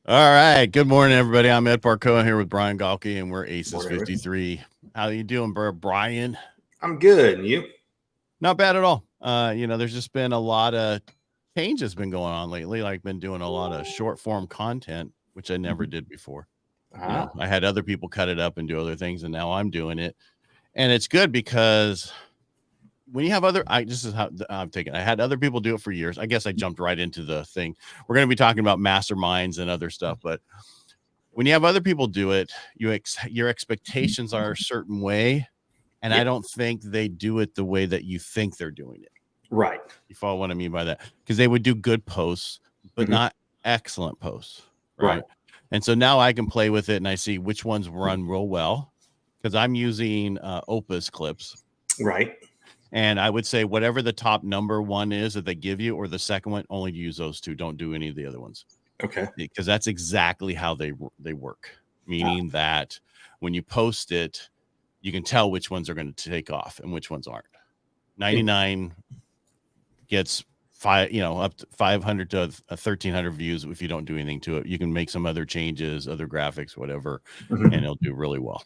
All right. Good morning, everybody. I'm Ed Parcaut here with Brian Galke, and we're ACES53. How you doing, bro, Brian? I'm good. And you? Not bad at all. There's just been a lot of changes been going on lately. Like, been doing a lot of short form content, which I never did before. I had other people cut it up and do other things, and now I'm doing it. And it's good because when you have this is how I'm taking it. I had other people do it for years. I guess I jumped right into the thing. We're going to be talking about masterminds and other stuff, but when you have other people do it, your expectations are a certain way, and I don't think they do it the way that you think they're doing it. Right. You follow what I mean by that? Because they would do good posts, but not excellent posts, right? And so now I can play with it, and I see which ones run real well because I'm using Opus clips, right? And I would say whatever the top number one is that they give you, or the second one, only use those two. Don't do any of the other ones. Okay. Because that's exactly how they work. Meaning that when you post it, you can tell which ones are going to take off and which ones aren't. 99 gets up to 500 to 1,300 views if you don't do anything to it. You can make some other changes, other graphics, whatever, and it'll do really well.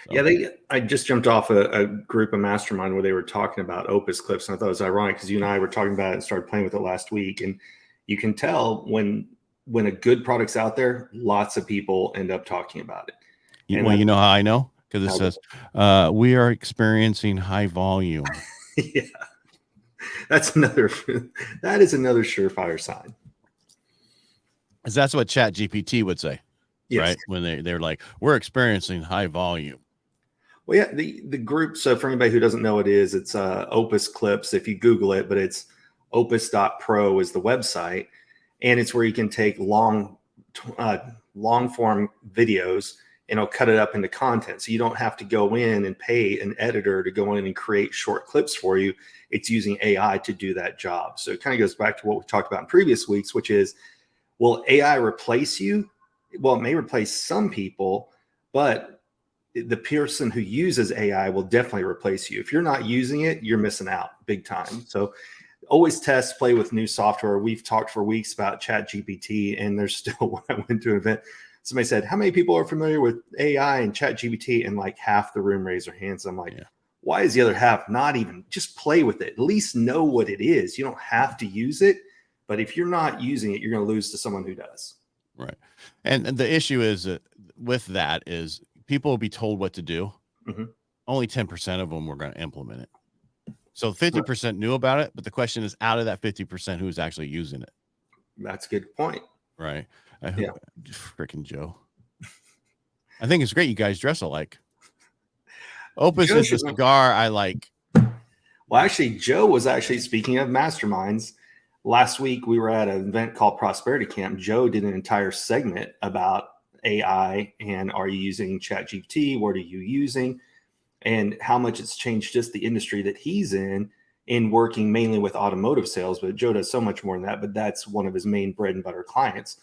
So. Yeah, I just jumped off a group of Mastermind where they were talking about Opus clips, and I thought it was ironic because you and I were talking about it and started playing with it last week, and you can tell when a good product's out there, lots of people end up talking about it. You know how I know? Because it says we are experiencing high volume. Yeah, that is another surefire sign. Because that's what ChatGPT would say. Yes. Right, when they're like, we're experiencing high volume. Well, yeah, the group. So for anybody who doesn't know what it is, it's Opus Clips. If you Google it, but it's opus.pro is the website, and it's where you can take long form videos and it'll cut it up into content. So you don't have to go in and pay an editor to go in and create short clips for you. It's using AI to do that job. So it kind of goes back to what we talked about in previous weeks, which is, will AI replace you? Well, it may replace some people, but the person who uses AI will definitely replace you. If you're not using it, you're missing out big time. So always test, play with new software. We've talked for weeks about ChatGPT, and there's still, when I went to an event, somebody said, how many people are familiar with AI and ChatGPT? And like half the room raised their hands. I'm like, why is the other half not even? Just play with it. At least know what it is. You don't have to use it. But if you're not using it, you're going to lose to someone who does. Right. And the issue is with that is people will be told what to do. Only 10% of them were going to implement it. So 50% knew about it. But the question is, out of that 50%, who's actually using it? That's a good point. Right. Freaking Joe. I think it's great. You guys dress alike. Opus is the cigar I like. Well, actually, Joe was speaking of masterminds. Last week, we were at an event called Prosperity Camp. Joe did an entire segment about AI and are you using ChatGPT? What are you using? And how much it's changed just the industry that he's in working mainly with automotive sales. But Joe does so much more than that. But that's one of his main bread and butter clients,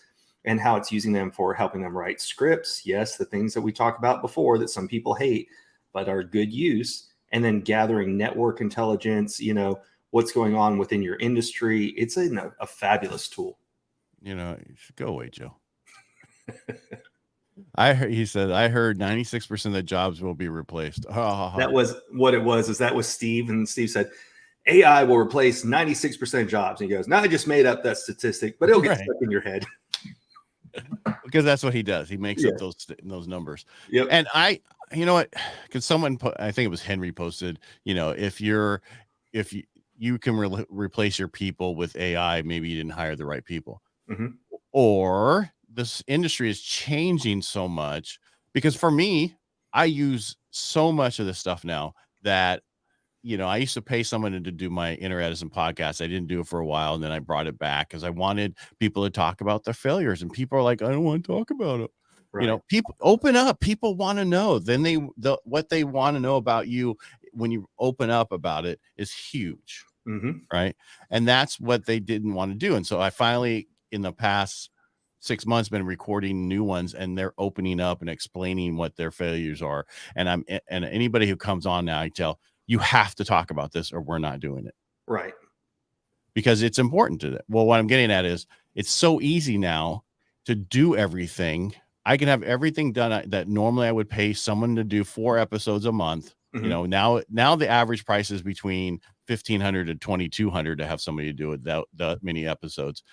and how it's using them for helping them write scripts. Yes, the things that we talked about before that some people hate, but are good use. And then gathering network intelligence, what's going on within your industry. It's a fabulous tool. You should go away, Joe. He said, I heard 96% of the jobs will be replaced. That was what it was. That was Steve. And Steve said, AI will replace 96% of jobs. And he goes, no, I just made up that statistic, but it'll get stuck in your head. Because that's what he does. He makes up those numbers. Yep. And you know what? Because someone, I think it was Henry, posted, if you can replace your people with AI, maybe you didn't hire the right people. Or this industry is changing so much, because for me, I use so much of this stuff now that, I used to pay someone to do my Inner Edison podcast. I didn't do it for a while, and then I brought it back because I wanted people to talk about their failures, and people are like, I don't want to talk about it. Right. People open up. People want to know. Then what they want to know about you when you open up about it is huge. Right. And that's what they didn't want to do. And so I finally, in the past 6 months, been recording new ones, and they're opening up and explaining what their failures are. And anybody who comes on now, I tell, you have to talk about this or we're not doing it. Right. Because it's important to it. Well, what I'm getting at is it's so easy now to do everything. I can have everything done that normally I would pay someone to do 4 episodes a month. You know, now the average price is between $1,500 to $2,200 to have somebody do it that many episodes.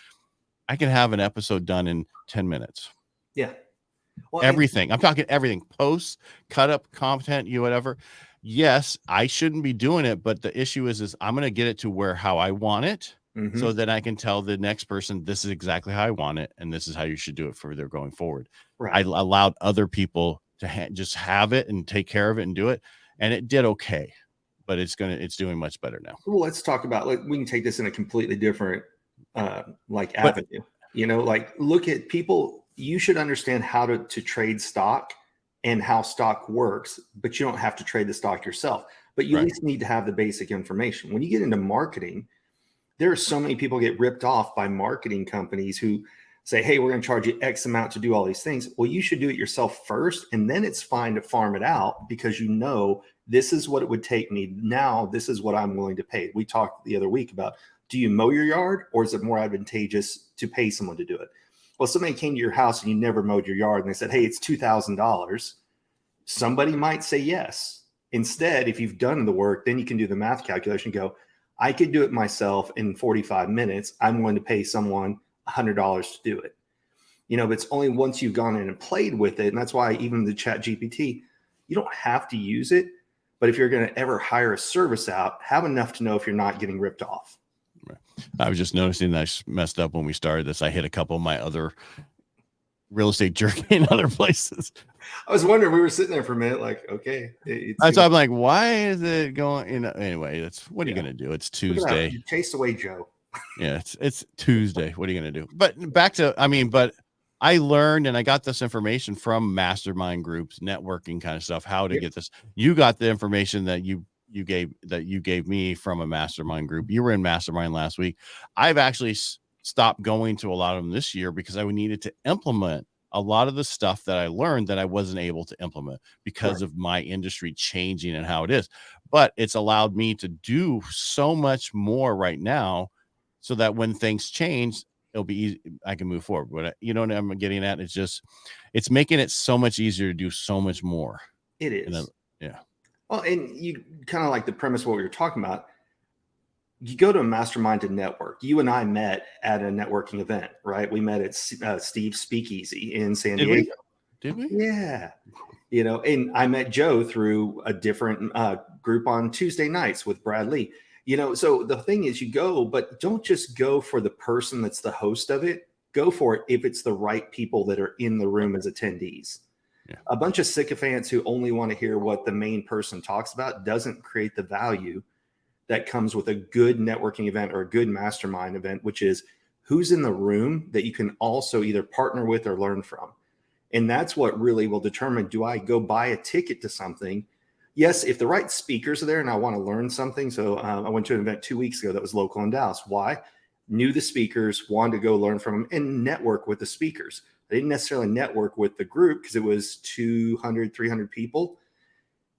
I can have an episode done in 10 minutes. Yeah. Well, everything. I'm talking everything. Posts, cut up content, whatever. Yes, I shouldn't be doing it, but the issue is I'm going to get it to how I want it, so that I can tell the next person, this is exactly how I want it, and this is how you should do it for their going forward. Right. I allowed other people to just have it and take care of it and do it, and it did okay, but it's doing much better now. Well, let's talk about, like, we can take this in a completely different avenue. Look at people. You should understand how to trade stock and how stock works, but you don't have to trade the stock yourself. But you at least need to have the basic information. When you get into marketing, there are so many people get ripped off by marketing companies who say, hey, we're going to charge you X amount to do all these things. Well, you should do it yourself first, and then it's fine to farm it out, because this is what it would take me. Now, this is what I'm willing to pay. We talked the other week about, do you mow your yard, or is it more advantageous to pay someone to do it? Well, somebody came to your house and you never mowed your yard, and they said, hey, it's $2,000. Somebody might say yes. Instead, if you've done the work, then you can do the math calculation, go, I could do it myself in 45 minutes. I'm going to pay someone $100 to do it. But it's only once you've gone in and played with it. And that's why even the Chat GPT, you don't have to use it. But if you're going to ever hire a service out, have enough to know if you're not getting ripped off. I was just noticing that I messed up when we started this. I hit a couple of my other real estate jerky in other places. I was wondering, we were sitting there for a minute, like, okay. So I'm like, why is it going? Anyway, what are you going to do? It's Tuesday. You chased away Joe. Yeah, it's Tuesday. What are you going to do? But back to, but I learned, and I got this information from mastermind groups, networking kind of stuff, how to get this. You got the information that you gave me from a mastermind group. You were in mastermind last week. I've actually stopped going to a lot of them this year because I needed to implement a lot of the stuff that I learned that I wasn't able to implement because of my industry changing and how it is. But it's allowed me to do so much more right now, so that when things change, it'll be easy. I can move forward. But you know what I'm getting at? It's making it so much easier to do so much more. It is. Yeah. Well, and you kind of like the premise of what we were talking about. You go to a mastermind to network. You and I met at a networking event, right? We met at Steve's Speakeasy in San Diego. Did we? Yeah. And I met Joe through a different group on Tuesday nights with Brad Lee. So the thing is, you go, but don't just go for the person that's the host of it. Go for it if it's the right people that are in the room as attendees. Yeah. A bunch of sycophants who only want to hear what the main person talks about doesn't create the value that comes with a good networking event or a good mastermind event, which is who's in the room that you can also either partner with or learn from. And that's what really will determine, do I go buy a ticket to something? Yes, if the right speakers are there and I want to learn something. So I went to an event 2 weeks ago that was local in Dallas. Why? Knew the speakers, wanted to go learn from them and network with the speakers. I didn't necessarily network with the group because it was 200, 300 people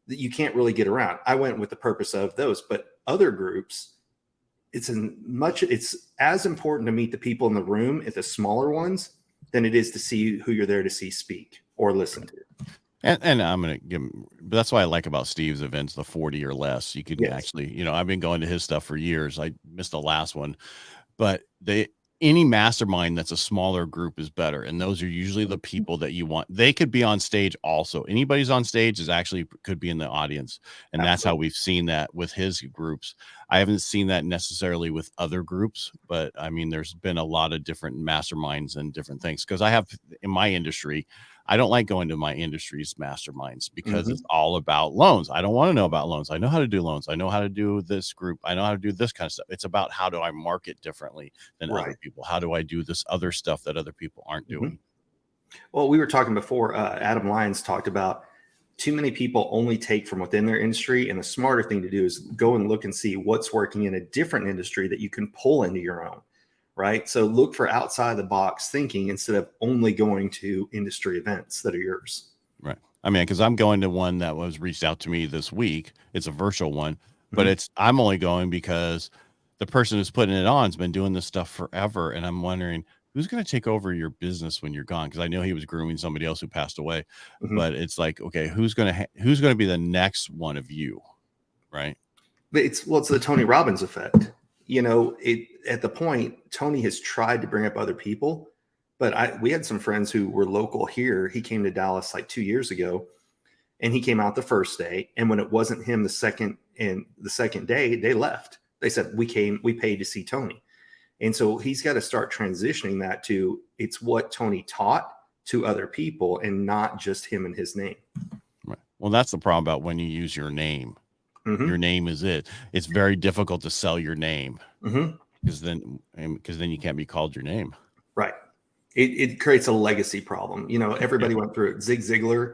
that you can't really get around. I went with the purpose of those, but other groups, it's as important to meet the people in the room at the smaller ones than it is to see who you're there to see speak or listen to. And I'm going to give him, but that's what I like about Steve's events, the 40 or less. You can actually, I've been going to his stuff for years. I missed the last one, but any mastermind that's a smaller group is better. And those are usually the people that you want. They could be on stage also. Anybody's on stage could be in the audience. And that's how we've seen that with his groups. I haven't seen that necessarily with other groups, but there's been a lot of different masterminds and different things. Because I have in my industry, I don't like going to my industry's masterminds because it's all about loans. I don't want to know about loans. I know how to do loans. I know how to do this group. I know how to do this kind of stuff. It's about how do I market differently than other people? How do I do this other stuff that other people aren't doing? Well, we were talking before, Adam Lyons talked about too many people only take from within their industry. And the smarter thing to do is go and look and see what's working in a different industry that you can pull into your own. Right. So look for outside the box thinking instead of only going to industry events that are yours. Right. Because I'm going to one that was reached out to me this week. It's a virtual one, but I'm only going because the person who's putting it on has been doing this stuff forever. And I'm wondering, who's going to take over your business when you're gone? Because I know he was grooming somebody else who passed away, but it's like, okay, who's going to be the next one of you, right? But it's the Tony Robbins effect. At the point, Tony has tried to bring up other people, but we had some friends who were local here. He came to Dallas like 2 years ago, and he came out the first day. And when it wasn't him the second day, they left. They said, we paid to see Tony. And so he's got to start transitioning that to it's what Tony taught to other people and not just him and his name. Right. Well, that's the problem about when you use your name. Your name is it. It's very difficult to sell your name because then you can't be called your name. Right. It creates a legacy problem. Everybody went through it. Zig Ziglar,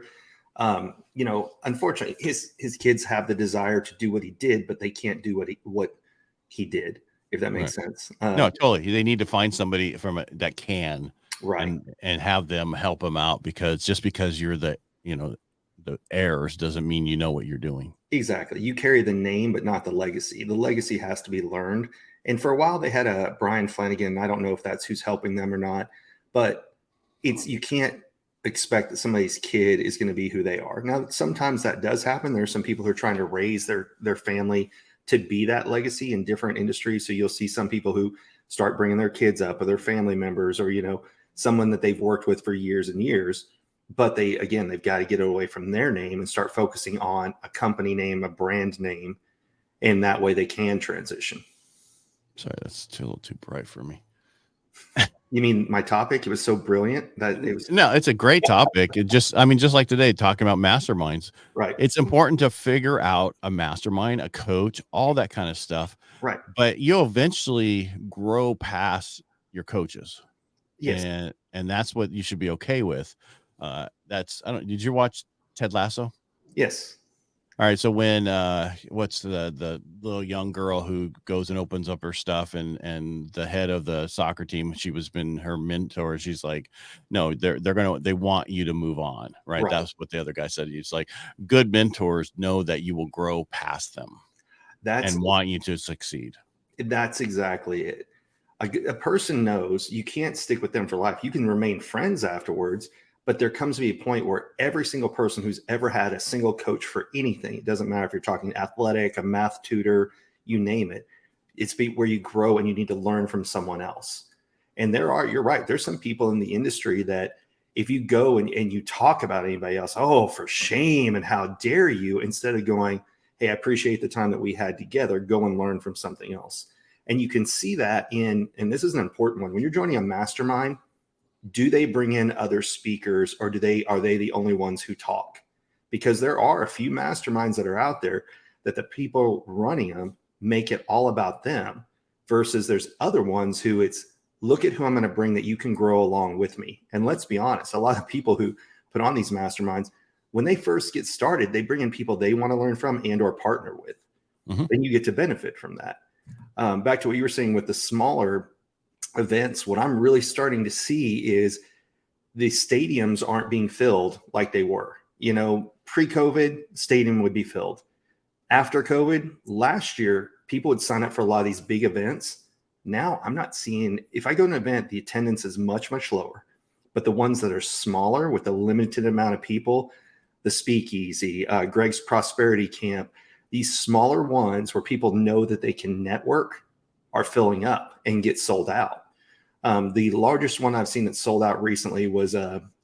unfortunately, his kids have the desire to do what he did, but they can't do what he did. If that makes sense. No, totally. They need to find somebody that can, right, and have them help them out, because just because you're the heirs doesn't mean you know what you're doing. Exactly. You carry the name, but not the legacy. The legacy has to be learned. And for a while, they had a Brian Flanagan. I don't know if that's who's helping them or not, but you can't expect that somebody's kid is going to be who they are. Now, sometimes that does happen. There are some people who are trying to raise their family to be that legacy in different industries. So you'll see some people who start bringing their kids up, or their family members, or, someone that they've worked with for years and years. But they've got to get away from their name and start focusing on a company name, a brand name. And that way they can transition. Sorry, that's a little too bright for me. You mean my topic? It was so brilliant that it was. No, it's a great topic. Just like today, talking about masterminds, right? It's important to figure out a mastermind, a coach, all that kind of stuff. Right. But you'll eventually grow past your coaches. Yes. And that's what you should be okay with. Did you watch Ted Lasso? Yes. All right. So when, what's the little young girl who goes and opens up her stuff, and the head of the soccer team, she was been her mentor. She's like, no, they want you to move on. Right. That's what the other guy said. It's like, good mentors know that you will grow past them and want you to succeed. That's exactly it. A person knows you can't stick with them for life. You can remain friends afterwards, but there comes to be a point where every single person who's ever had a single coach for anything, it doesn't matter if you're talking athletic, a math tutor, you name it, it's where you grow and you need to learn from someone else. And you're right, there's some people in the industry that if you go and you talk about anybody else, oh, for shame and how dare you, instead of going, hey, I appreciate the time that we had together, go and learn from something else. And you can see that and this is an important one, when you're joining a mastermind, do they bring in other speakers, or are they the only ones who talk? Because there are a few masterminds that are out there that the people running them make it all about them, versus there's other ones who it's, look at who I'm going to bring that you can grow along with me. And let's be honest, a lot of people who put on these masterminds, when they first get started, they bring in people they want to learn from and or partner with. Then you get to benefit from that. Back to what you were saying with the smaller events, what I'm really starting to see is the stadiums aren't being filled like they were. Pre-COVID, stadium would be filled. After COVID, last year, people would sign up for a lot of these big events. Now I'm not seeing, if I go to an event, the attendance is much, much lower. But the ones that are smaller with a limited amount of people, the Speakeasy, Greg's Prosperity Camp, these smaller ones where people know that they can network are filling up and get sold out. The largest one I've seen that sold out recently was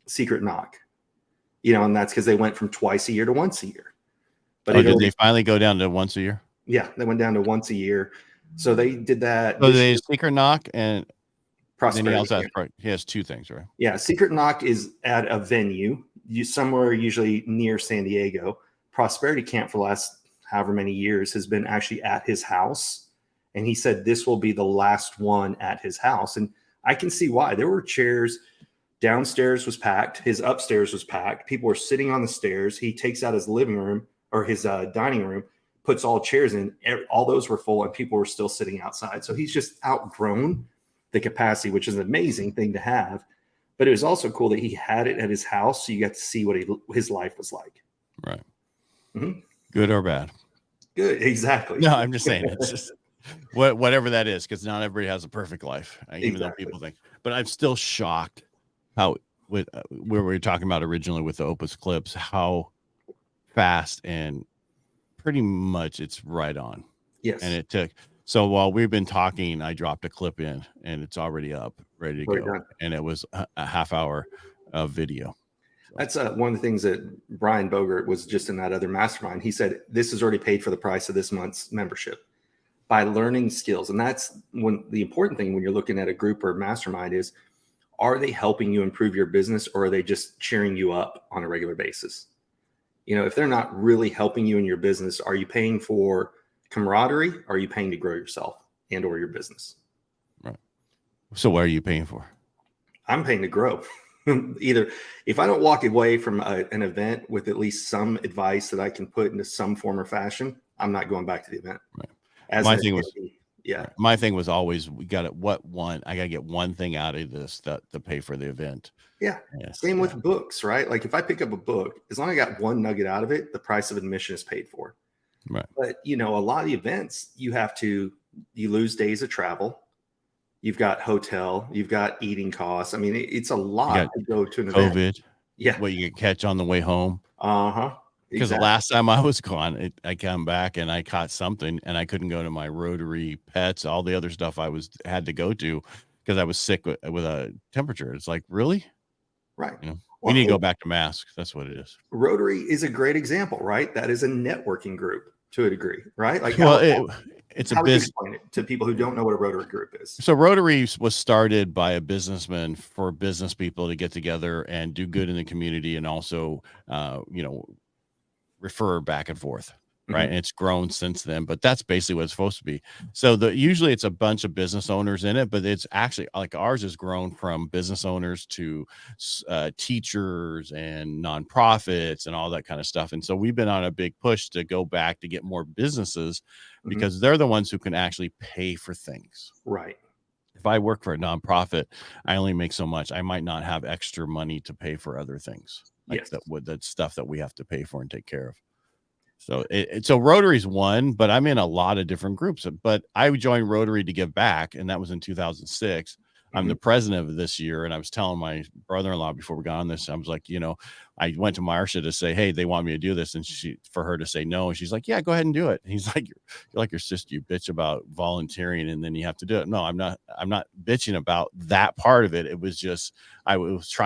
Secret Knock, and that's because they went from twice a year to once a year. But did they finally go down to once a year? Yeah, they went down to once a year. So they did that. So they Secret Knock and Prosperity. He has two things, right? Yeah, Secret Knock is at a venue, somewhere usually near San Diego. Prosperity Camp for the last however many years has been actually at his house. And he said this will be the last one at his house. And I can see why. There were chairs. Downstairs was packed. His upstairs was packed. People were sitting on the stairs. He takes out his living room or his dining room, puts all chairs in. All those were full and people were still sitting outside. So he's just outgrown the capacity, which is an amazing thing to have. But it was also cool that he had it at his house. So you got to see what his life was like. Right. Good or bad? Good. Exactly. No, I'm just saying it's just whatever that is, because not everybody has a perfect life, even though people think. but I'm still shocked how with where we were talking about originally with the Opus clips, how fast and pretty much it's right on. Yes. And it took, so while we've been talking, I dropped a clip in and it's already up, ready to go. Done. And it was a half hour of video. So. That's one of the things that Brian Bogert was just in that other mastermind. He said, this is already paid for the price of this month's membership by learning skills. And that's when the important thing when you're looking at a group or mastermind is, are they helping you improve your business, or are they just cheering you up on a regular basis? You know, if they're not really helping you in your business, are you paying for camaraderie? Or are you paying to grow yourself and or your business? Right. So what are you paying for? I'm paying to grow. Either if I don't walk away from an event with at least some advice that I can put into some form or fashion, I'm not going back to the event. Right. As my thing was, yeah. My thing was always, I got to get one thing out of this to pay for the event. Yeah. Yes. Same with books, right? Like if I pick up a book, as long as I got one nugget out of it, the price of admission is paid for. Right. But you know, a lot of the events you lose days of travel. You've got hotel, you've got eating costs. I mean, it's a lot to go to an event. COVID. Yeah. What you could catch on the way home. Uh-huh. Because the last time I was gone, I come back and I caught something and I couldn't go to my Rotary Pets, all the other stuff I had to go to because I was sick with a temperature. It's like, really? Right. You know, we need to go back to masks. That's what it is. Rotary is a great example, right? That is a networking group to a degree, right? Like, it's a business. Explain it to people who don't know what a Rotary group is. So Rotary was started by a businessman for business people to get together and do good in the community, and also, refer back and forth. Right. And it's grown since then, but that's basically what it's supposed to be. So usually it's a bunch of business owners in it, but it's actually like ours has grown from business owners to teachers and nonprofits and all that kind of stuff. And so we've been on a big push to go back to get more businesses because they're the ones who can actually pay for things. Right. If I work for a nonprofit, I only make so much. I might not have extra money to pay for other things like that stuff that we have to pay for and take care of. So so Rotary's one, but I'm in a lot of different groups. But I joined Rotary to give back, and that was in 2006. I'm the president of this year, and I was telling my brother-in-law before we got on this, I was like, I went to Marcia to say, hey, they want me to do this, and for her to say no, and she's like, yeah, go ahead and do it. And he's like, you're like your sister, you bitch about volunteering, and then you have to do it. No, I'm not bitching about that part of it. It was just I was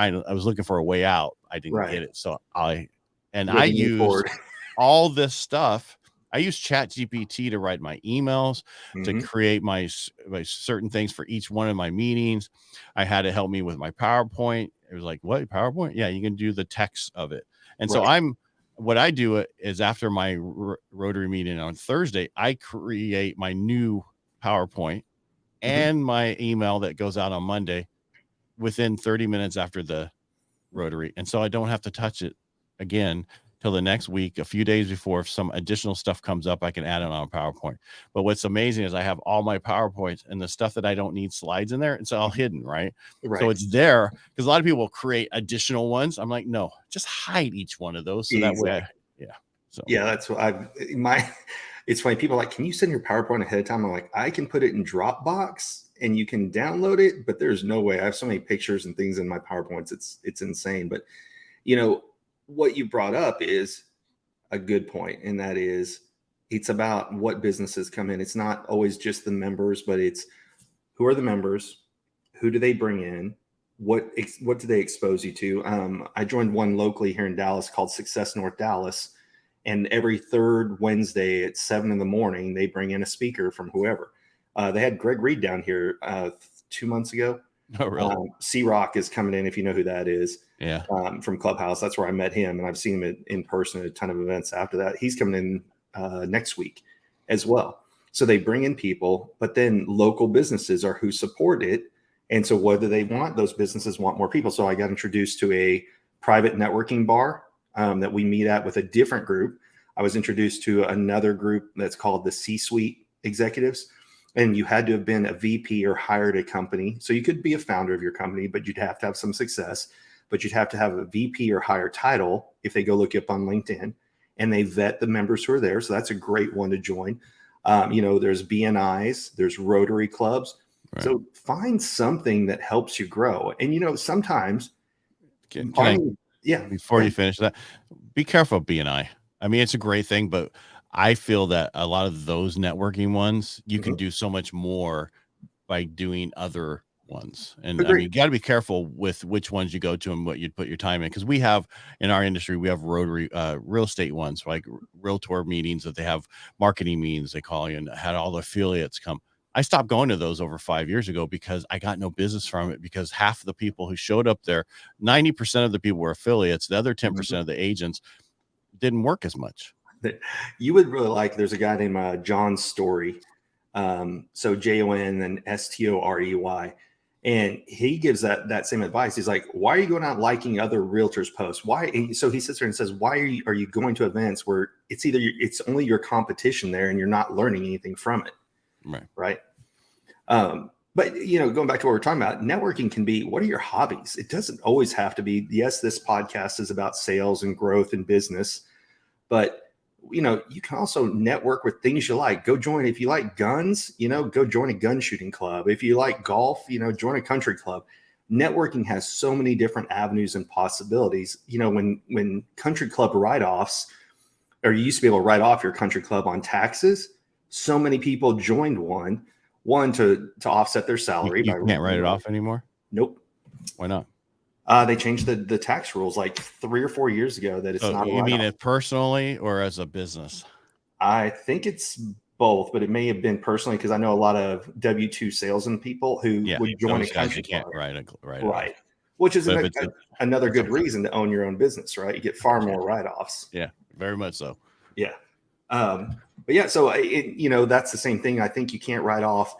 looking for a way out. I didn't get it, so I used all this stuff. I use ChatGPT to write my emails, to create my certain things for each one of my meetings. I had it help me with my PowerPoint. It was like, what, PowerPoint? Yeah, you can do the text of it. And so what I do is after my Rotary meeting on Thursday, I create my new PowerPoint and my email that goes out on Monday within 30 minutes after the Rotary. And so I don't have to touch it again till the next week, a few days before. If some additional stuff comes up, I can add it on a PowerPoint. But what's amazing is I have all my PowerPoints and the stuff that I don't need slides in there. It's all hidden, right? So it's there because a lot of people will create additional ones. I'm like, no, just hide each one of those. So that way, that's what it's funny. People are like, can you send your PowerPoint ahead of time? I'm like, I can put it in Dropbox and you can download it, but there's no way. I have so many pictures and things in my PowerPoints. It's insane. But what you brought up is a good point, and that is it's about what businesses come in. It's not always just the members, but it's who are the members, who do they bring in, what do they expose you to. I joined one locally here in Dallas called Success North Dallas, and every third Wednesday at 7 a.m, they bring in a speaker from whoever. They had Greg Reed down here 2 months ago. Oh, really? C-Rock is coming in, if you know who that is. Yeah. From Clubhouse. That's where I met him, and I've seen him in person at a ton of events after that. He's coming in next week as well. So they bring in people, but then local businesses are who support it. And so what do they want? Those businesses want more people. So I got introduced to a private networking bar that we meet at with a different group. I was introduced to another group that's called the C-Suite Executives. And you had to have been a VP or hired a company. So you could be a founder of your company, but you'd have to have some success. But you'd have to have a VP or higher title if they go look you up on LinkedIn. And they vet the members who are there. So that's a great one to join. There's BNIs, there's Rotary clubs. Right. So find something that helps you grow. And sometimes before you finish that, be careful of BNI. I mean, it's a great thing, but I feel that a lot of those networking ones, you can do so much more by doing other ones. And Agreed. I mean, you got to be careful with which ones you go to and what you put your time in. Cause we have in our industry, we have rotary, real estate ones, like realtor meetings that they have, marketing meetings, they call you, and had all the affiliates come. I stopped going to those over 5 years ago because I got no business from it, because half of the people who showed up there, 90% of the people were affiliates. The other 10% of the agents didn't work as much. You would really like, there's a guy named John Story. So JON and STOREY. And he gives that same advice. He's like, why are you going out liking other realtors' posts? Why? So he sits there and says, why are you going to events where it's only your competition there and you're not learning anything from it? Right. But going back to what we're talking about, networking can be, what are your hobbies? It doesn't always have to be, yes, this podcast is about sales and growth and business, but you can also network with things you like. Go join, if you like guns, go join a gun shooting club. If you like golf, join a country club. Networking has so many different avenues and possibilities. When country club write-offs, or you used to be able to write off your country club on taxes, so many people joined one to offset their salary. You can't write it off anymore? Nope. Why not? They changed the tax rules like 3 or 4 years ago that it's not. You mean it personally or as a business? I think it's both, but it may have been personally, because I know a lot of W-2 salesman people who would join a country club. Right. Which is another good reason to own your own business, right? You get far more write-offs. Yeah, very much so. Yeah. But yeah, so that's the same thing. I think you can't write off,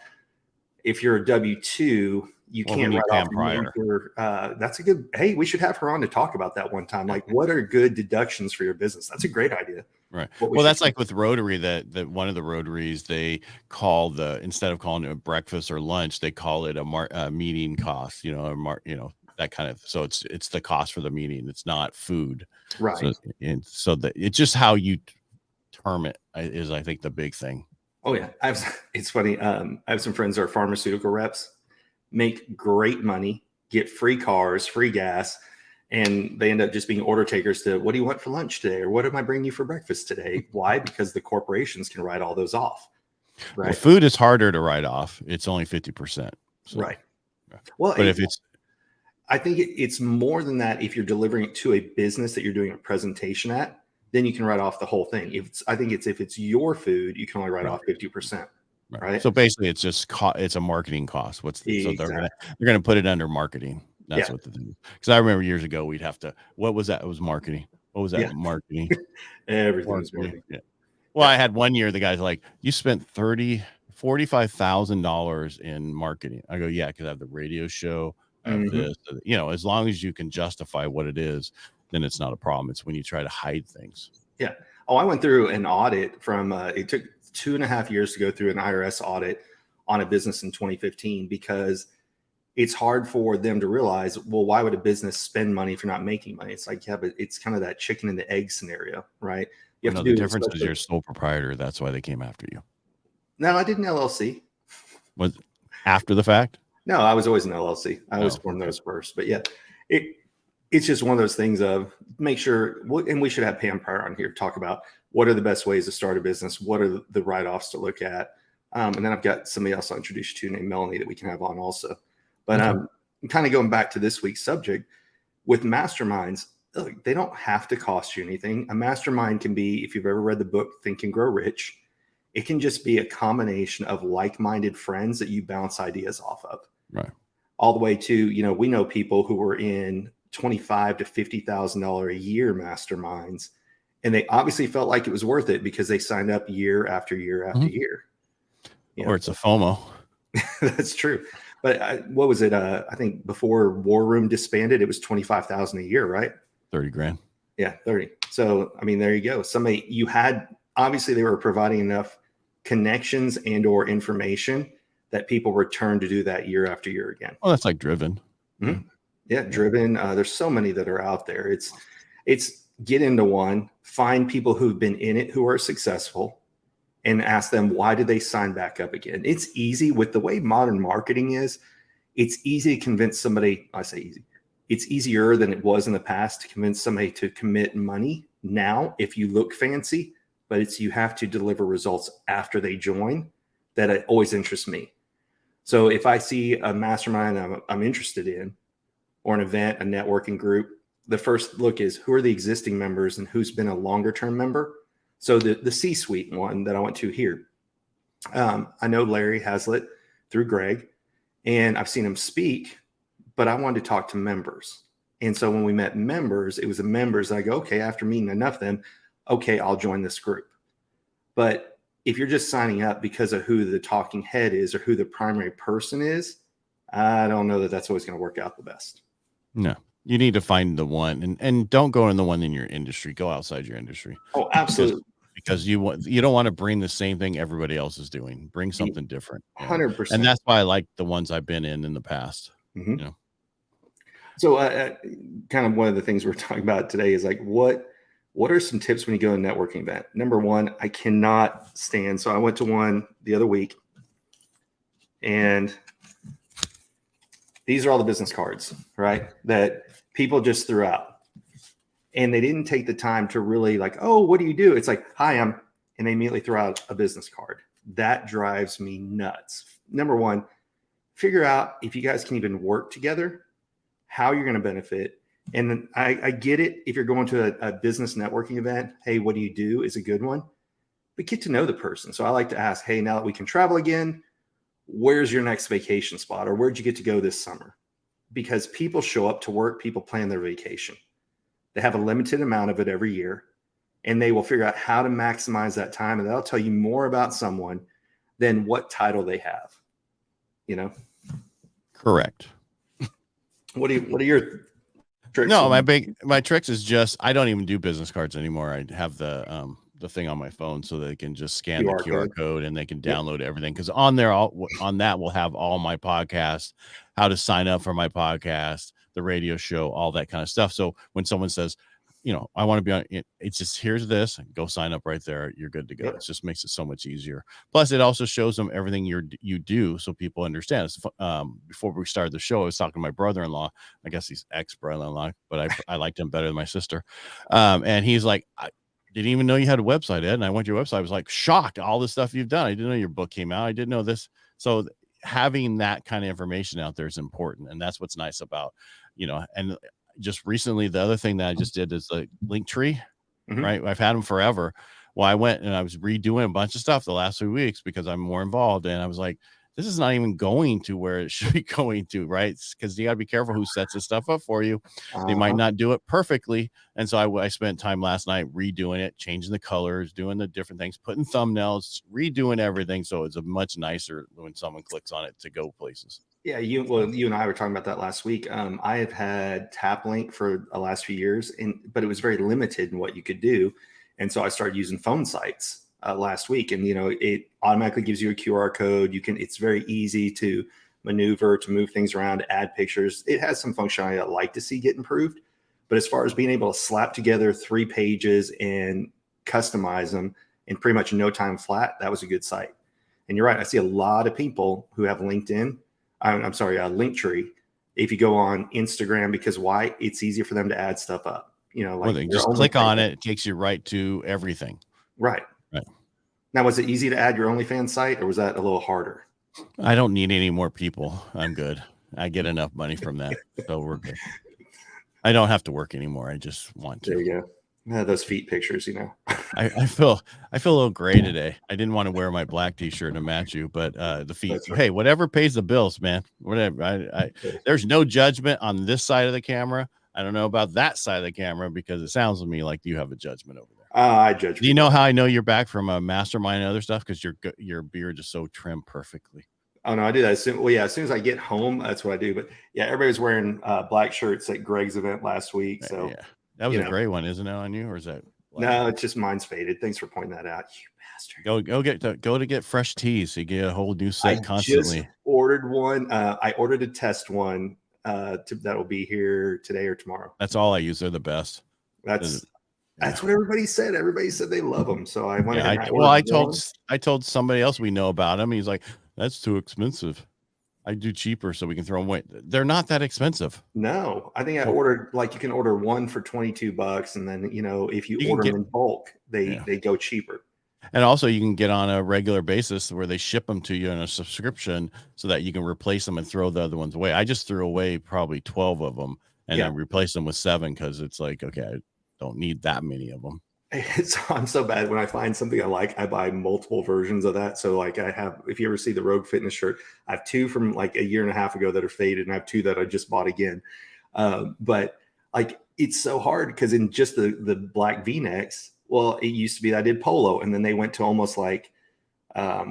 if you're a W-2, you can't write off your, that's a good, hey, we should have her on to talk about that one time. Like, what are good deductions for your business? That's a great idea. Right. Well, that's like with Rotary, that one of the Rotaries, they call instead of calling it a breakfast or lunch, they call it a meeting cost, that kind of, so it's the cost for the meeting. It's not food. Right. So it's just how you term it is, I think, the big thing. Oh yeah. It's funny. I have some friends that are pharmaceutical reps, make great money, get free cars, free gas, and they end up just being order takers to, what do you want for lunch today? Or what am I bringing you for breakfast today? Why? Because the corporations can write all those off. Right. Well, food is harder to write off. It's only 50%. So. Right. Well, but I think it's more than that. If you're delivering it to a business that you're doing a presentation at, then you can write off the whole thing. If it's your food, you can only write off 50%. Right. So basically, it's just it's a marketing cost. So they're gonna put it under marketing. That's what the thing is. Because I remember years ago, we'd have to. What was that? It was marketing. What was that? Yeah. Marketing. Everything was marketing. Yeah. Well, I had one year. The guy's like, "You spent $45,000 in marketing." I go, "Yeah, because I have the radio show. I have this. As long as you can justify what it is, then it's not a problem. It's when you try to hide things." Yeah. Oh, I went through an audit from. It took 2.5 years to go through an IRS audit on a business in 2015, because it's hard for them to realize, well, why would a business spend money if you're not making money? It's like, yeah, but it's kind of that chicken and the egg scenario, right? You have to do the difference is you're a sole proprietor. That's why they came after you. No, I did an LLC. Was after the fact? No, I was always an LLC. I always formed those first. But yeah, it's just one of those things of make sure, and we should have Pam Pryor on here to talk about what are the best ways to start a business, what are the write-offs to look at. And then I've got somebody else I'll introduce you to named Melanie that we can have on also. But I'm kind of going back to this week's subject with masterminds. Look, they don't have to cost you anything. A mastermind can be, if you've ever read the book Think and Grow Rich, it can just be a combination of like-minded friends that you bounce ideas off of. Right. All the way to, we know people who were in $25,000 to $50,000 a year masterminds, and they obviously felt like it was worth it because they signed up year after year after year. Or it's a FOMO. That's true. But what was it? I think before War Room disbanded, it was $25,000 a year, right? 30 grand. Yeah, 30. So, I mean, there you go. Obviously they were providing enough connections and or information that people return to do that year after year again. Well, that's like Driven. Mm-hmm. Yeah, Driven. There's so many that are out there. It's get into one, find people who've been in it who are successful, and ask them, why did they sign back up again? It's easy with the way modern marketing is. It's easy to convince somebody. I say easy. It's easier than it was in the past to convince somebody to commit money now if you look fancy, but it's you have to deliver results after they join. That it always interests me. So if I see a mastermind I'm interested in, or an event, a networking group, the first look is who are the existing members and who's been a longer term member. So the C-suite one that I went to here, I know Larry Hazlitt through Greg, and I've seen him speak, but I wanted to talk to members. And so when we met members, it was the members that I go, okay, after meeting enough of them, okay, I'll join this group. But if you're just signing up because of who the talking head is or who the primary person is, I don't know that that's always going to work out the best. No, you need to find the one, and don't go in the one in your industry. Go outside your industry. Oh, absolutely. Because you don't want to bring the same thing everybody else is doing. Bring something different. 100%. And that's why I like the ones I've been in the past. Mm-hmm. So kind of one of the things we're talking about today is like, what are some tips when you go to a networking event? Number one, I cannot stand. So I went to one the other week, and these are all the business cards, right? That people just threw out. And they didn't take the time to really like, oh, what do you do? It's like, hi, and they immediately throw out a business card. That drives me nuts. Number one, figure out if you guys can even work together, how you're going to benefit. And then I get it. If you're going to a business networking event, hey, what do you do is a good one, but get to know the person. So I like to ask, hey, now that we can travel again, where's your next vacation spot? Or where'd you get to go this summer? Because people show up to work, people plan their vacation. They have a limited amount of it every year, and they will figure out how to maximize that time. And that'll tell you more about someone than what title they have, Correct. What are your tricks? No, my tricks is just, I don't even do business cards anymore. I have the thing on my phone so they can just scan the QR code and they can download everything. Cause on there, on that we'll have all my podcasts, how to sign up for my podcast, the radio show, all that kind of stuff. So when someone says, I want to be on it, it's just, here's this, go sign up right there. You're good to go. It just makes it so much easier. Plus it also shows them everything you do. So people understand. Before we started the show, I was talking to my brother-in-law, I guess he's ex-brother-in-law, but I liked him better than my sister. And he's like, I didn't even know you had a website, Ed. And I went to your website. I was like shocked. All the stuff you've done. I didn't know your book came out. I didn't know this. So having that kind of information out there is important. And that's what's nice about, and just recently, the other thing that I just did is the link tree, right? I've had them forever. Well, I went and I was redoing a bunch of stuff the last 3 weeks because I'm more involved. And I was like, this is not even going to where it should be going to, right? Because you got to be careful who sets this stuff up for you. They might not do it perfectly. And so I spent time last night redoing it, changing the colors, doing the different things, putting thumbnails, redoing everything. So it's a much nicer when someone clicks on it to go places. Yeah, you and I were talking about that last week. I have had TapLink for the last few years, but it was very limited in what you could do. And so I started using phone sites last week, and it automatically gives you a QR code. It's very easy to maneuver, to move things around, to add pictures. It has some functionality I'd like to see get improved. But as far as being able to slap together 3 pages and customize them in pretty much no time flat, that was a good site. And you're right. I see a lot of people who have LinkedIn. I'm sorry, Linktree. If you go on Instagram, because why? It's easier for them to add stuff up. They just click on it. It takes you right to everything. Right. Now, was it easy to add your OnlyFans site, or was that a little harder? I don't need any more people. I'm good. I get enough money from that, so we're good. I don't have to work anymore. I just want to. There you go. Those feet pictures, I feel a little gray today. I didn't want to wear my black t-shirt to match you, but the feet. Right. Hey, whatever pays the bills, man. Whatever. There's no judgment on this side of the camera. I don't know about that side of the camera because it sounds to me like you have a judgment over there. I judge. Do you know how I know you're back from a mastermind and other stuff? Because your beard is so trimmed perfectly. Oh no, I do that. As soon as I get home, that's what I do. But yeah, everybody's wearing black shirts at Greg's event last week. So yeah. That was a gray one, isn't it, on you, or is that black? No, it's just mine's faded. Thanks for pointing that out, you bastard. Go to get fresh tees. So you get a whole new set constantly. Just ordered one. I ordered a test one. That will be here today or tomorrow. That's all I use. They're the best. That's what everybody said. Everybody said they love them. So I went ahead and I told somebody else we know about him. He's like, that's too expensive. I do cheaper so we can throw them away. They're not that expensive. No, I think I ordered, like, you can order one for $22, and then, you know, if you order them in bulk, they go cheaper. And also you can get on a regular basis where they ship them to you in a subscription so that you can replace them and throw the other ones away. I just threw away probably 12 of them and then replaced them with 7 because it's like, okay, I don't need that many of them. I'm so bad. When I find something I like, I buy multiple versions of that. So like I have, if you ever see the Rogue Fitness shirt, I have 2 from like a year and a half ago that are faded, and I have 2 that I just bought again. But like, it's so hard because in just the black V-necks, well, it used to be that I did polo, and then they went to almost like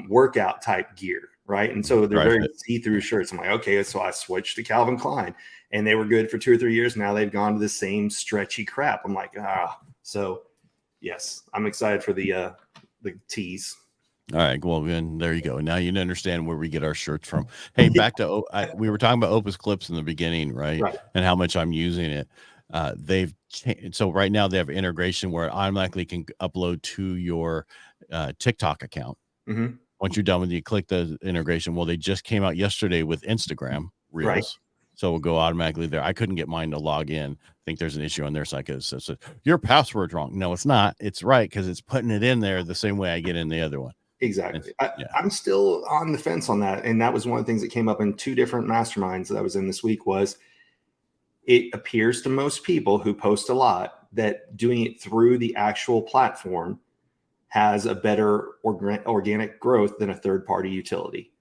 workout type gear, right? And so they're very see-through shirts. I'm like, okay, so I switched to Calvin Klein, and they were good for 2 or 3 years. Now they've gone to the same stretchy crap. I'm like, so yes, I'm excited for the tees. All right, well, then there you go. Now you understand where we get our shirts from. Hey, back to we were talking about Opus Clips in the beginning, right? And how much I'm using it. They've changed. So right now they have integration where it automatically can upload to your TikTok account. Once you're done with it, you click the integration. Well, they just came out yesterday with Instagram Reels. So we'll go automatically there. I couldn't get mine to log in. I think there's an issue on their side because it says your password's wrong. No, it's not. It's right because it's putting it in there the same way I get in the other one. Exactly. I'm still on the fence on that. And that was one of the things that came up in 2 different masterminds that I was in this week. Was it appears to most people who post a lot that doing it through the actual platform has a better organic growth than a third-party utility.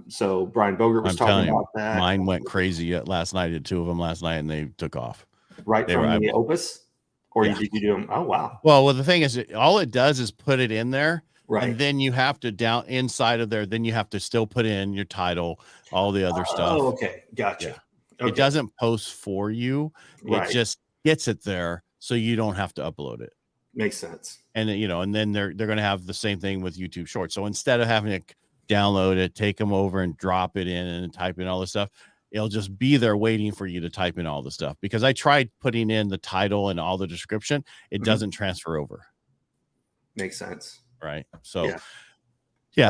So Brian Bogert was talking about that. Mine went crazy last night. I did 2 of them last night and they took off. Right from the Opus? Or did you do them? Oh, wow. Well, the thing is, all it does is put it in there. And then you have to down inside of there. Then you have to still put in your title, all the other stuff. Oh, okay. Gotcha. Okay. It doesn't post for you. It just gets it there so you don't have to upload it. Makes sense. And and then they're going to have the same thing with YouTube Shorts. So instead of having to download it, take them over and drop it in and type in all this stuff, it'll just be there waiting for you to type in all the stuff. Because I tried putting in the title and all the description, it doesn't transfer over. Makes sense. Right. So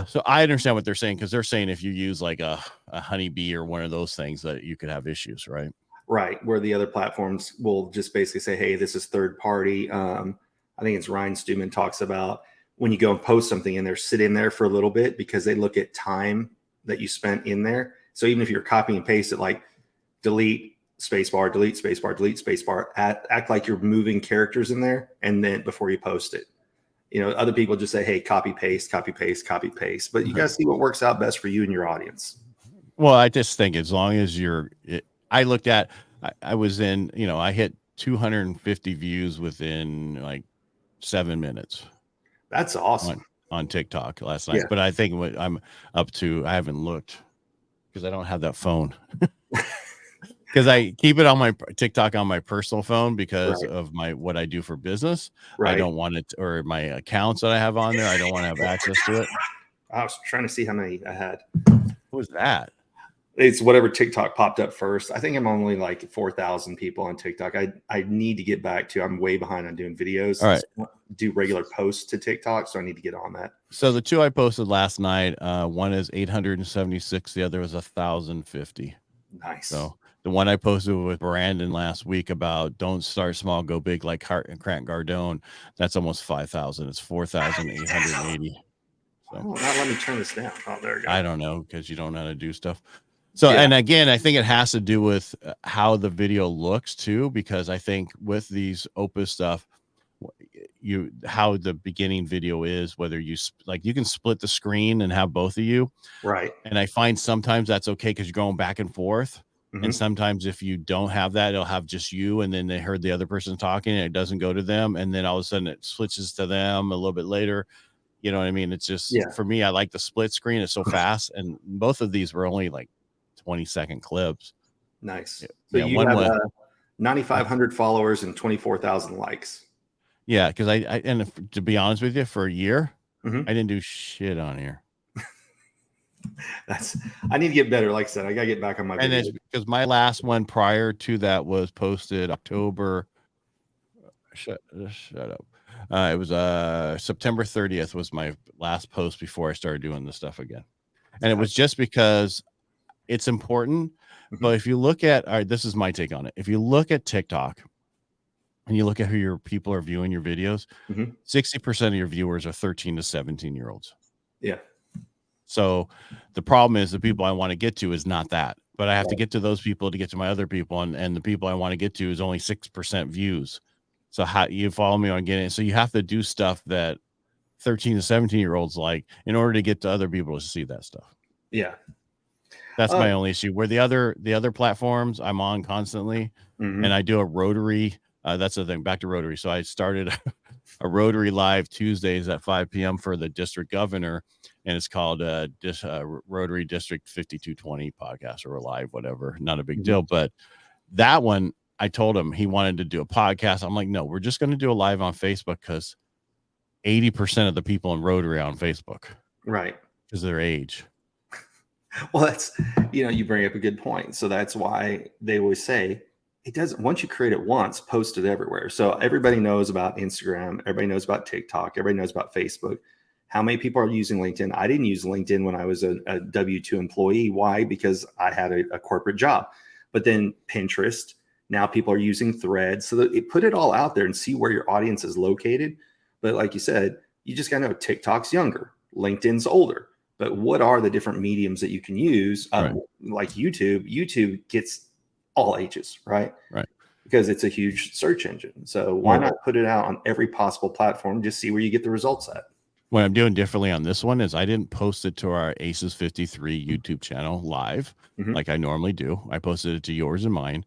so I understand what they're saying, because they're saying if you use like a honeybee or one of those things that you could have issues, right? Right. Where the other platforms will just basically say, hey, this is third party. I think it's Ryan Stewman talks about when you go and post something in there, sit in there for a little bit because they look at time that you spent in there. So even if you're copying and paste it, like delete spacebar, delete spacebar, delete spacebar, act like you're moving characters in there, and then before you post it. Other people just say, hey, copy, paste, copy, paste, copy, paste. But you got to see what works out best for you and your audience. Well, I just think as long as I looked at, I was in, I hit 250 views within like 7 minutes. That's awesome. On TikTok last night. But I think what I'm up to, I haven't looked because I don't have that phone. Because I keep it on my TikTok on my personal phone because of what I do for business. I don't want it, or my accounts that I have on there, I don't want to have access to it. I was trying to see how many I had. What was that? It's whatever TikTok popped up first. I think I'm only like 4,000 people on TikTok. I need to get back to, I'm way behind on doing videos. All right. Do regular posts to TikTok. So I need to get on that. So the 2 I posted last night, one is 876. The other was 1,050. Nice. So the one I posted with Brandon last week about don't start small, go big like Hart and Grant Cardone, that's almost 5,000. It's 4,880. So not let me turn this down. Oh, there you go. I don't know, because you don't know how to do stuff. So, and again, I think it has to do with how the video looks too, because I think with these Opus stuff, how the beginning video is, whether you can split the screen and have both of you. Right. And I find sometimes that's okay because you're going back and forth. And sometimes if you don't have that, it'll have just you, and then they heard the other person talking and it doesn't go to them. And then all of a sudden it switches to them a little bit later. You know what I mean? It's just, for me, I like the split screen. It's so fast. And both of these were only like 20-second clips. Nice. So you have 9,500 followers and 24,000 likes. Yeah. Cause and to be honest with you, for a year, I didn't do shit on here. I need to get better. Like I said, I gotta get back on my videos. And because my last one prior to that was posted October Shut up. It was September 30th was my last post before I started doing this stuff again. And it was just because it's important. But if you look at, all right, this is my take on it. If you look at TikTok and you look at who your people are viewing your videos, 60% of your viewers are 13 to 17-year-olds. Yeah. So the problem is the people I want to get to is not that, but I have to get to those people to get to my other people. And the people I want to get to is only 6% views. So how you follow me on getting it. So you have to do stuff that 13 to 17-year-olds like in order to get to other people to see that stuff. Yeah. That's my only issue. Where the other platforms I'm on constantly, and I do a Rotary. That's the thing. Back to Rotary. So I started a Rotary Live Tuesdays at 5 p.m. for the district governor, and it's called Rotary District 5220 podcast or live, whatever. Not a big deal, but that one I told him he wanted to do a podcast. I'm like, no, we're just going to do a live on Facebook because 80% of the people in Rotary are on Facebook, right? Because of their age. Well, that's, you bring up a good point. So that's why they always say it doesn't, once you create it once, post it everywhere. So everybody knows about Instagram. Everybody knows about TikTok. Everybody knows about Facebook. How many people are using LinkedIn? I didn't use LinkedIn when I was a W-2 employee. Why? Because I had a corporate job. But then Pinterest, now people are using Threads. So that put it all out there and see where your audience is located. But like you said, you just got to know TikTok's younger, LinkedIn's older. But what are the different mediums that you can use? Like YouTube. YouTube gets all ages, right? Right. Because it's a huge search engine. So why not put it out on every possible platform? Just see where you get the results at. What I'm doing differently on this one is I didn't post it to our ACES53 YouTube channel live like I normally do. I posted it to yours and mine.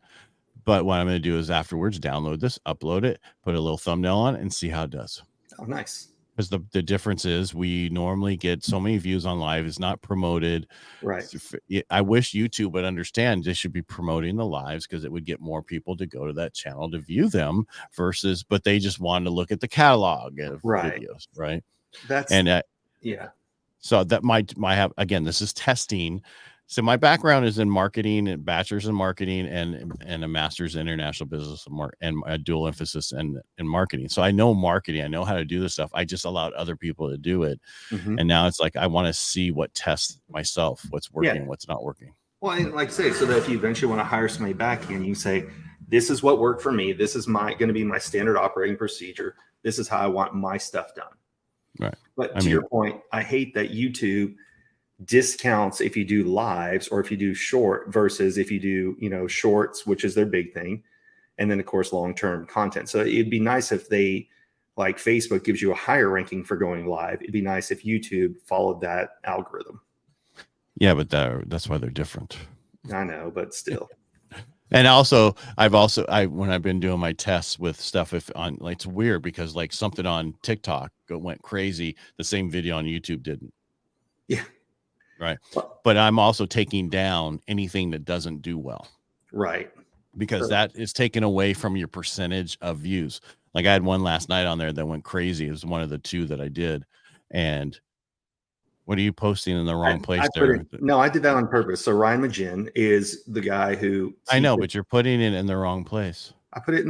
But what I'm going to do is afterwards download this, upload it, put a little thumbnail on it, and see how it does. Oh, nice. Because the difference is we normally get so many views on live. It's not promoted. Right. I wish YouTube would understand they should be promoting the lives because it would get more people to go to that channel to view them versus, but they just want to look at the catalog of videos. Right. Yeah. So that might have, again, this is testing. So my background is in marketing and bachelor's in marketing and a master's in international business and a dual emphasis in marketing. So I know marketing. I know how to do this stuff. I just allowed other people to do it. And now it's like, I want to see what tests myself, what's working, what's not working. Well, and like I say, so that if you eventually want to hire somebody back in, you say, this is what worked for me. This is going to be my standard operating procedure. This is how I want my stuff done. Right. But to your point, I hate that YouTube discounts if you do lives or if you do short versus if you do, shorts, which is their big thing. And then of course, long-term content. So it'd be nice if they, like Facebook gives you a higher ranking for going live. It'd be nice if YouTube followed that algorithm. Yeah, but that's why they're different. I know, but still. And also, when I've been doing my tests with stuff, it's weird because like something on TikTok went crazy. The same video on YouTube didn't. Yeah. Right. But I'm also taking down anything that doesn't do well. Right. Because that is taken away from your percentage of views. Like I had one last night on there that went crazy. It was one of the two that I did. And what are you posting in the wrong place there? No, I did that on purpose. So Ryan Magin is the guy who. I know, but you're putting it in the wrong place. I put it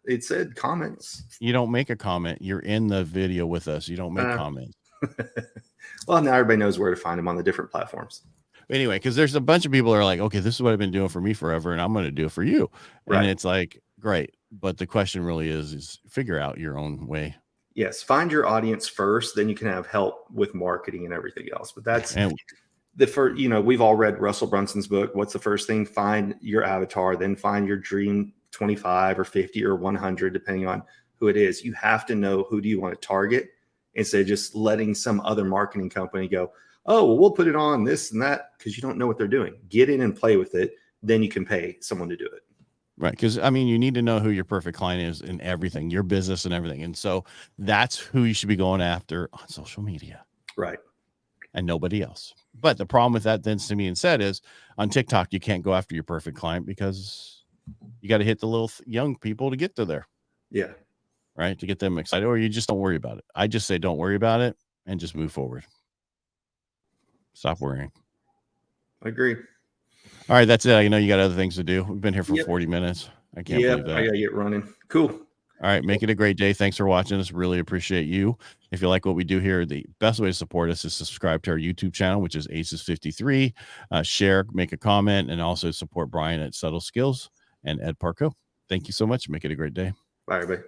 it said comments. You don't make a comment. You're in the video with us. You don't make comments. Well, now everybody knows where to find him on the different platforms. Anyway, because there's a bunch of people that are like, okay, this is what I've been doing for me forever, and I'm going to do it for you. Right. And it's like, great. But the question really is figure out your own way. Yes. Find your audience first, then you can have help with marketing and everything else. But that's the first, we've all read Russell Brunson's book. What's the first thing? Find your avatar, then find your dream 25 or 50 or 100, depending on who it is. You have to know who do you want to target instead of just letting some other marketing company go, oh, well, we'll put it on this and that, because you don't know what they're doing. Get in and play with it. Then you can pay someone to do it. Right. Because, you need to know who your perfect client is in everything, your business and everything. And so that's who you should be going after on social media. Right. And nobody else. But the problem with that, then, to me and said, is on TikTok, you can't go after your perfect client because you got to hit the little young people to get to there. Yeah. Right. To get them excited, or you just don't worry about it. I just say, don't worry about it and just move forward. Stop worrying. I agree. All right. That's it. I know you got other things to do. We've been here for 40 minutes. I can't believe that. I got to get running. Cool. All right. Make it a great day. Thanks for watching us. Really appreciate you. If you like what we do here, the best way to support us is subscribe to our YouTube channel, which is ACES53. Share, make a comment, and also support Brian at Subtle Skills and Ed Parcaut. Thank you so much. Make it a great day. Bye, everybody.